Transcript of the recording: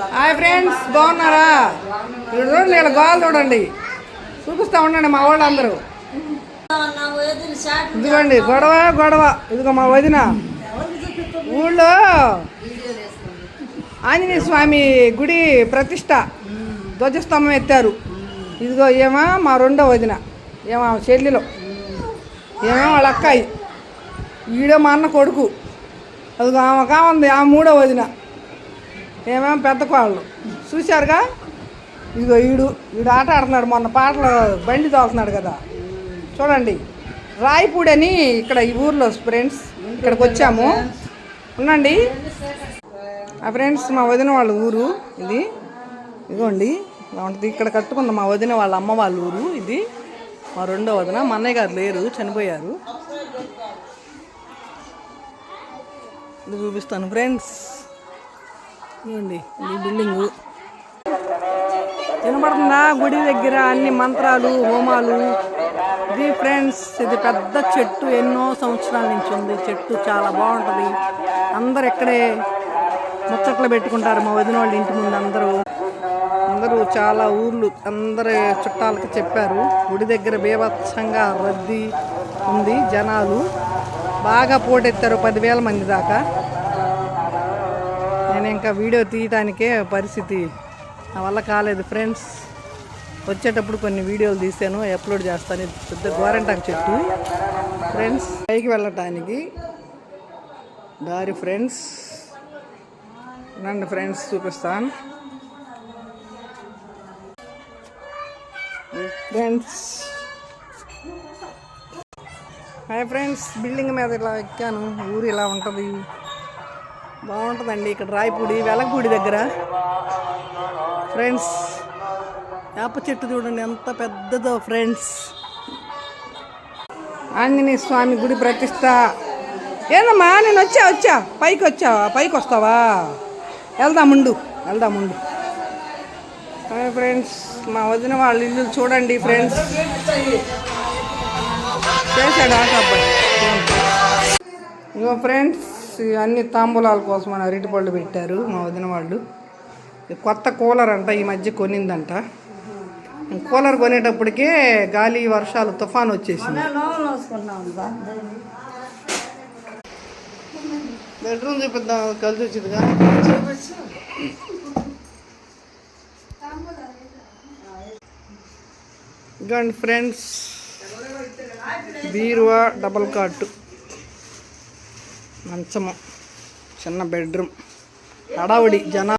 Hi friends, బాగున్నారా? చూడండి, ఇక్కడ గోల చూడండి, చూపిస్తా ఉండండి మా వాళ్ళు అందరూ. ఇదిగోండి గొడవ గొడవ. ఇదిగో మా వదిన ఊళ్ళో ఆంజనేయ స్వామి గుడి ప్రతిష్ట ధ్వజస్తంభం ఎత్తారు. ఇదిగో ఏమో మా రెండో వదిన, ఏమో చెల్లిలో, ఏమో వాళ్ళ అక్కాయి, ఈడో మా అన్న కొడుకు. అదిగో ఆమె కావంది ఆ మూడో వదిన, ఏమేమో పెద్ద కోళ్ళు. చూశారుగా, ఇదిగో ఈడు ఆట ఆడుతున్నాడు. మొన్న పాటలు బండి తోలుతున్నాడు కదా, చూడండి. రాయపూడి అని ఇక్కడ ఈ ఊర్లో ఫ్రెండ్స్, ఇక్కడికి వచ్చాము. ఉండండి ఆ ఫ్రెండ్స్, మా వదిన వాళ్ళ ఊరు ఇది. ఇదిగోండి ఇలా ఉంటుంది. ఇక్కడ కట్టుకుందాం మా వదిన వాళ్ళ అమ్మ వాళ్ళ ఊరు ఇది. మా రెండో వదిన, మా అన్నయ్య గారు లేరు, చనిపోయారు. ఇది చూపిస్తాను ఫ్రెండ్స్. ఇదిగోండి ఈ బిల్డింగు వినపడుతుందా? గుడి దగ్గర అన్ని మంత్రాలు, హోమాలు. ఇది ఫ్రెండ్స్, ఇది పెద్ద చెట్టు, ఎన్నో సంవత్సరాల నుంచి ఉంది చెట్టు, చాలా బాగుంటుంది. అందరు ఇక్కడే ముచ్చట్లు పెట్టుకుంటారు మా వదిన వాళ్ళ ఇంటి ముందు. అందరూ చాలా ఊర్లు అందరు చుట్టాలకు చెప్పారు. గుడి దగ్గర బీభత్సంగా రద్దీ ఉంది, జనాలు బాగా పోటెత్తారు, 10,000 మంది దాకా. నేను ఇంకా వీడియో తీయటానికే పరిస్థితి నా వల్ల కాలేదు ఫ్రెండ్స్. వచ్చేటప్పుడు కొన్ని వీడియోలు తీసాను, అప్లోడ్ చేస్తాను. ఇది పెద్ద గోరంటాకు చెట్టు ఫ్రెండ్స్. పైకి వెళ్ళటానికి దారి ఫ్రెండ్స్. రండి ఫ్రెండ్స్, చూపిస్తాను ఫ్రెండ్స్. హాయ్ ఫ్రెండ్స్, బిల్డింగ్ మీద ఇలా ఎక్కాను. ఊరు ఇలా ఉంటుంది, బాగుంటుందండి. ఇక్కడ రాయపూడి వెలగపూడి దగ్గర ఫ్రెండ్స్. వేప చెట్టు చూడండి ఎంత పెద్దదో ఫ్రెండ్స్. ఆంజనేయ స్వామి గుడి ప్రతిష్ట. ఏందమ్మా నేను వచ్చా పైకి వచ్చావా? పైకి వస్తావా? వెళ్దాముండు. హాయ్ ఫ్రెండ్స్, మా వదిన వాళ్ళ ఇల్లు చూడండి ఫ్రెండ్స్. చేశాడు ఆట అబ్బాయి. ఇగో ఫ్రెండ్స్, అన్ని తాంబూలాల కోసం అని అరటిపళ్ళు పెట్టారు మా వదిన వాళ్ళు. కొత్త కూలర్ అంట, ఈ మధ్య కొనిందంట. కూలర్ కొనేటప్పటికే గాలి వర్షాలు తుఫాను వచ్చేసింది. బెడ్రూమ్ చూపిద్దాం, కలిసి వచ్చిందిగా. ఇదిగోండి ఫ్రెండ్స్, బీరువా, డబల్ కాట్, మంచము, చిన్న బెడ్రూమ్, హడావుడి జనాలు.